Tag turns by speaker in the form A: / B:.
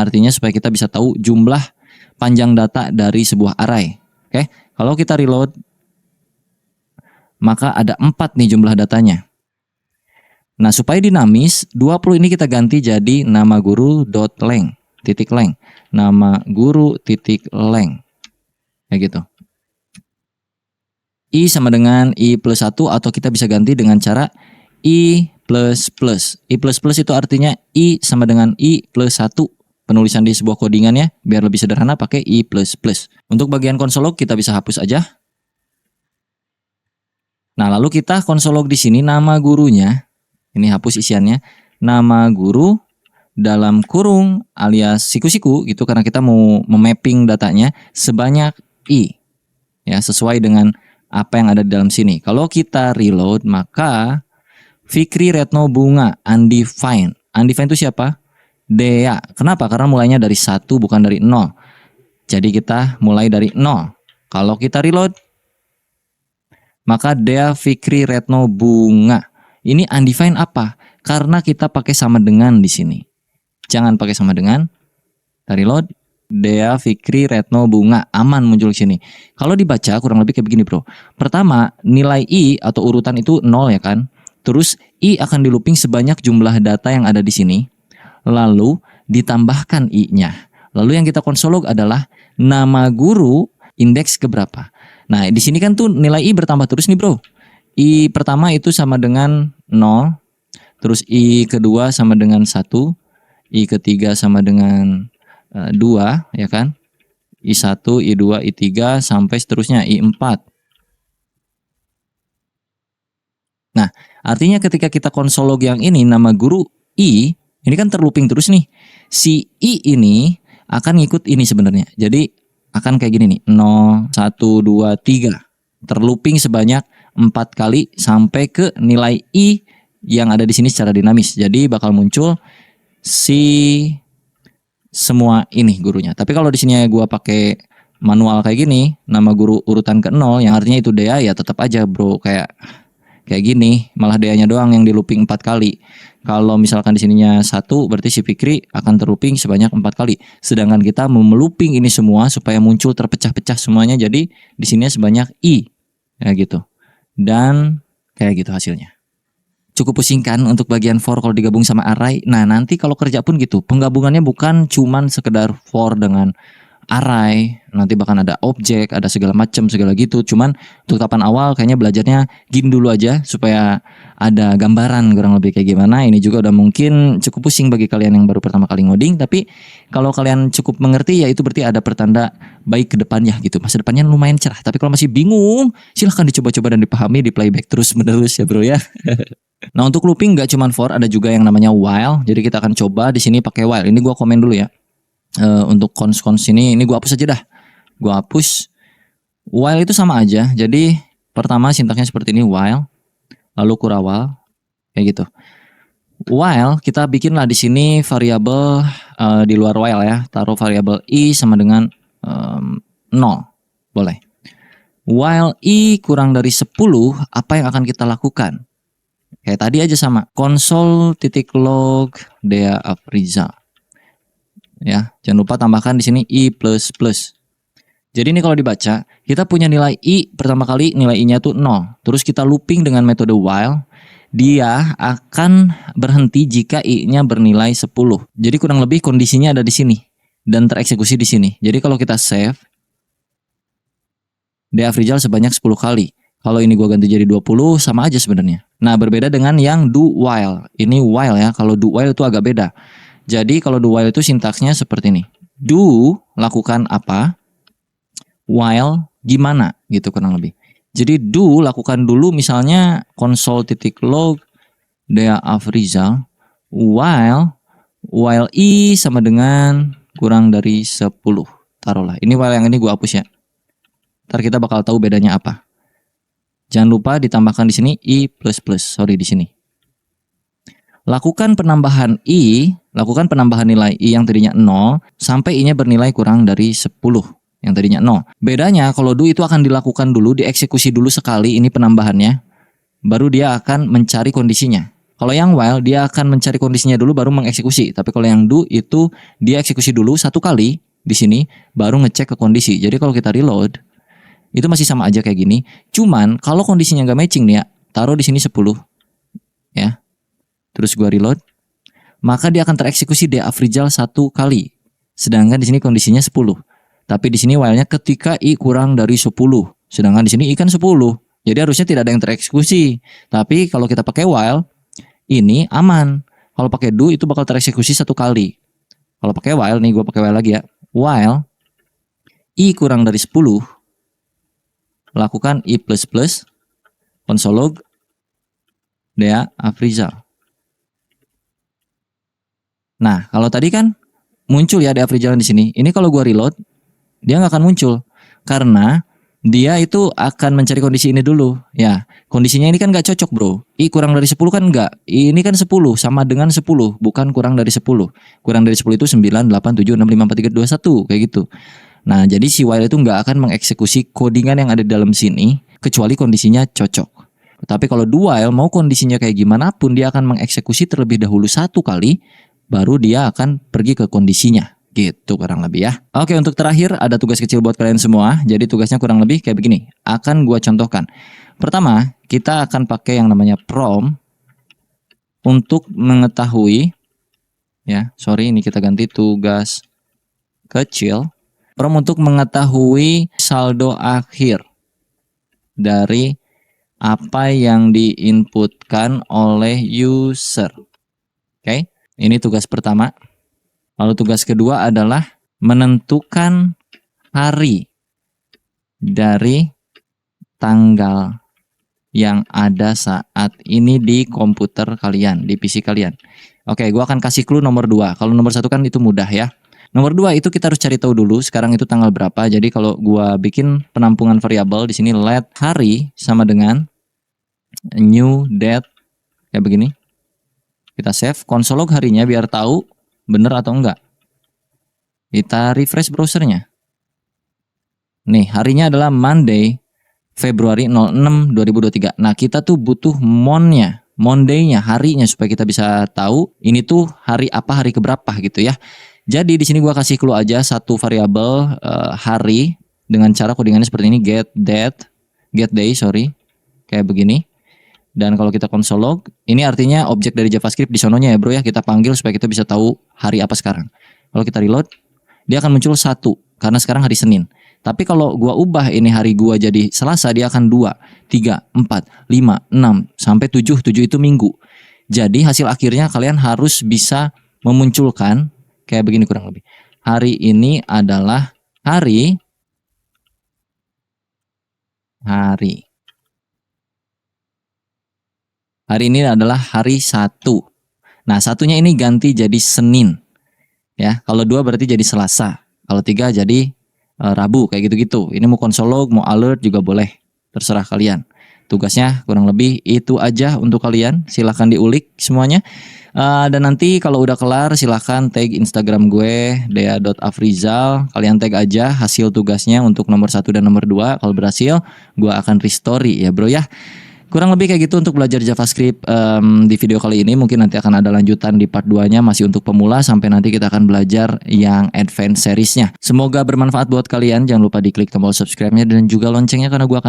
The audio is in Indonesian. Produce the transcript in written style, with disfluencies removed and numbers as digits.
A: Artinya supaya kita bisa tahu jumlah panjang data dari sebuah array. Oke, kalau kita reload, maka ada 4 nih jumlah datanya. Nah, supaya dinamis, 20 ini kita ganti jadi nama guru dot length, titik length. Nama guru titik length. Kayak gitu. I sama dengan I plus 1, atau kita bisa ganti dengan cara I plus plus. I plus plus itu artinya I sama dengan I plus 1. Penulisan di sebuah codingan ya, biar lebih sederhana pakai I plus plus. Untuk bagian console log kita bisa hapus aja. Nah, lalu kita console log di sini nama gurunya, ini hapus isiannya, nama guru dalam kurung alias siku-siku gitu, karena kita mau memapping datanya sebanyak I. Ya, sesuai dengan apa yang ada di dalam sini. Kalau kita reload, maka Fikri Retno Bunga undefined. Undefined itu siapa? Dea. Kenapa? Karena mulainya dari 1 bukan dari 0. Jadi kita mulai dari 0. Kalau kita reload, maka Dea Fikri Retno Bunga. Ini undefined apa? Karena kita pakai sama dengan di sini. Jangan pakai sama dengan. Kita reload. Dea Fikri Retno Bunga. Aman muncul di sini. Kalau dibaca kurang lebih kayak begini, bro. Pertama, nilai I atau urutan itu 0 ya kan? Terus I akan di looping sebanyak jumlah data yang ada di sini. Lalu ditambahkan I-nya. Lalu yang kita console log adalah nama guru indeks keberapa. Nah, di sini kan tuh nilai I bertambah terus nih, bro. I pertama itu sama dengan 0. Terus I kedua sama dengan 1. I ketiga sama dengan 2, ya kan? I1, I2, I3 sampai seterusnya I4. Nah, artinya ketika kita console log yang ini nama guru I, ini kan terlooping terus nih. Si I ini akan ngikut ini sebenarnya. Jadi akan kayak gini nih. 0, 1, 2, 3. Terlooping sebanyak 4 kali sampai ke nilai I yang ada di sini secara dinamis. Jadi bakal muncul si semua ini gurunya. Tapi kalau di sini gua pakai manual kayak gini, nama guru urutan ke-0 yang artinya itu Dea, ya tetap aja, bro, kayak gini, malah Dea-nya doang yang di looping 4 kali. Kalau misalkan di sininya 1, berarti si Fikri akan terlooping sebanyak 4 kali. Sedangkan kita mau melooping ini semua supaya muncul terpecah-pecah semuanya, jadi di sini sebanyak I. Ya gitu. Dan kayak gitu hasilnya. Cukup pusing kan untuk bagian for kalau digabung sama array. Nah, nanti kalau kerja pun gitu. Penggabungannya bukan cuman sekedar for dengan array, nanti bahkan ada objek, ada segala macam segala gitu. Cuman untuk tahapan awal kayaknya belajarnya gini dulu aja supaya ada gambaran kurang lebih kayak gimana. Ini juga udah mungkin cukup pusing bagi kalian yang baru pertama kali ngoding, tapi kalau kalian cukup mengerti ya itu berarti ada pertanda baik ke depannya gitu. Masa depannya lumayan cerah. Tapi kalau masih bingung, silahkan dicoba-coba dan dipahami, di playback terus menerus ya, bro ya. Nah, untuk looping nggak cuma for, ada juga yang namanya while. Jadi kita akan coba di sini pakai while. Ini gua komen dulu ya. Untuk cons ini gua hapus aja dah. Gua hapus. While itu sama aja. Jadi pertama sintaksnya seperti ini, while, lalu kurawal kayak gitu. While kita bikinlah di sini variabel di luar while ya. Taruh variabel I sama dengan 0. Boleh. While I kurang dari 10, apa yang akan kita lakukan? Kayak tadi aja sama. Console.log Dea Afrizal. Ya, jangan lupa tambahkan di sini I plus plus. Jadi ini kalau dibaca, kita punya nilai I pertama kali nilai I-nya tuh 0. Terus kita looping dengan metode while, dia akan berhenti jika I-nya bernilai 10. Jadi kurang lebih kondisinya ada di sini dan tereksekusi di sini. Jadi kalau kita save, Dea Afrizal sebanyak 10 kali. Kalau ini gua ganti jadi 20 sama aja sebenarnya. Nah, berbeda dengan yang do while. Ini while ya. Kalau do while itu agak beda. Jadi kalau do while itu sintaksnya seperti ini. Do lakukan apa? While gimana gitu kurang lebih. Jadi do lakukan dulu misalnya console.log Dea Afrizal while I sama dengan kurang dari 10. Taruhlah. Ini while yang ini gua hapus ya. Ntar kita bakal tahu bedanya apa. Jangan lupa ditambahkan di sini I plus plus. Sorry di sini. Lakukan penambahan I, lakukan penambahan nilai I yang tadinya 0 sampai I-nya bernilai kurang dari 10 yang tadinya 0. Bedanya kalau do itu akan dilakukan dulu, dieksekusi dulu sekali ini penambahannya, baru dia akan mencari kondisinya. Kalau yang while dia akan mencari kondisinya dulu baru mengeksekusi. Tapi kalau yang do itu dia eksekusi dulu satu kali di sini baru ngecek ke kondisi. Jadi kalau kita reload itu masih sama aja kayak gini. Cuman kalau kondisinya nggak matching nih ya, taruh di sini 10 ya. Terus gua reload, maka dia akan tereksekusi de Afrizal satu kali. Sedangkan di sini kondisinya 10. Tapi di sini while-nya ketika i kurang dari 10. Sedangkan di sini i kan 10. Jadi harusnya tidak ada yang tereksekusi. Tapi kalau kita pakai while ini aman. Kalau pakai do itu bakal tereksekusi satu kali. Kalau pakai while nih, gue pakai while lagi ya. While i kurang dari 10, lakukan i++ console log de Afrizal. Nah, kalau tadi kan muncul ya de Afrizal di sini. Ini kalau gue reload, dia nggak akan muncul karena dia itu akan mencari kondisi ini dulu. Ya, kondisinya ini kan nggak cocok bro. I kurang dari 10 kan nggak. Ini kan 10 sama dengan 10, bukan kurang dari 10. Kurang dari 10 itu 9, 8, 7, 6, 5, 4, 3, 2, 1 kayak gitu. Nah, jadi si while itu nggak akan mengeksekusi codingan yang ada di dalam sini kecuali kondisinya cocok. Tapi kalau do while mau kondisinya kayak gimana pun dia akan mengeksekusi terlebih dahulu satu kali, baru dia akan pergi ke kondisinya. Gitu kurang lebih ya. Oke, untuk terakhir ada tugas kecil buat kalian semua. Jadi tugasnya kurang lebih kayak begini. Akan gua contohkan. Pertama, kita akan pakai yang namanya prom untuk mengetahui ya. Sorry, ini kita ganti tugas kecil. Prom untuk mengetahui saldo akhir dari apa yang diinputkan oleh user. Oke, ini tugas pertama. Lalu tugas kedua adalah menentukan hari dari tanggal yang ada saat ini di komputer kalian, di PC kalian. Oke, gua akan kasih clue nomor 2. Kalau nomor 1 kan itu mudah ya. Nomor 2 itu kita harus cari tahu dulu sekarang itu tanggal berapa. Jadi kalau gua bikin penampungan variabel di sini let hari sama dengan new date kayak begini. Kita save console log harinya biar tahu bener atau enggak. Kita refresh browsernya. Nih, harinya adalah Monday, Februari 06, 2023. Nah, kita tuh butuh monnya, Monday-nya, harinya supaya kita bisa tahu ini tuh hari apa, hari keberapa gitu ya. Jadi di sini gua kasih clue aja satu variabel hari dengan cara codingannya seperti ini, get day, kayak begini. Dan kalau kita console log, ini artinya objek dari JavaScript di sononya ya bro ya, kita panggil supaya kita bisa tahu hari apa sekarang. Kalau kita reload, dia akan muncul 1 karena sekarang hari Senin. Tapi kalau gua ubah ini hari gua jadi Selasa, dia akan 2, 3, 4, 5, 6 sampai 7. 7 itu minggu. Jadi hasil akhirnya kalian harus bisa memunculkan kayak begini kurang lebih. Hari ini adalah hari ini adalah hari 1. Nah, satunya ini ganti jadi Senin. Ya, kalau 2 berarti jadi Selasa. Kalau 3 jadi Rabu kayak gitu-gitu. Ini mau console log, mau alert juga boleh. Terserah kalian. Tugasnya kurang lebih itu aja untuk kalian. Silahkan diulik semuanya. Dan nanti kalau udah kelar silahkan tag Instagram gue dea.afrizal. Kalian tag aja hasil tugasnya untuk nomor 1 dan nomor 2. Kalau berhasil gue akan restory ya bro ya. Kurang lebih kayak gitu untuk belajar JavaScript di video kali ini. Mungkin nanti akan ada lanjutan di part 2-nya masih untuk pemula sampai nanti kita akan belajar yang advance seriesnya. Semoga bermanfaat buat kalian. Jangan lupa diklik tombol subscribe-nya dan juga loncengnya karena gue akan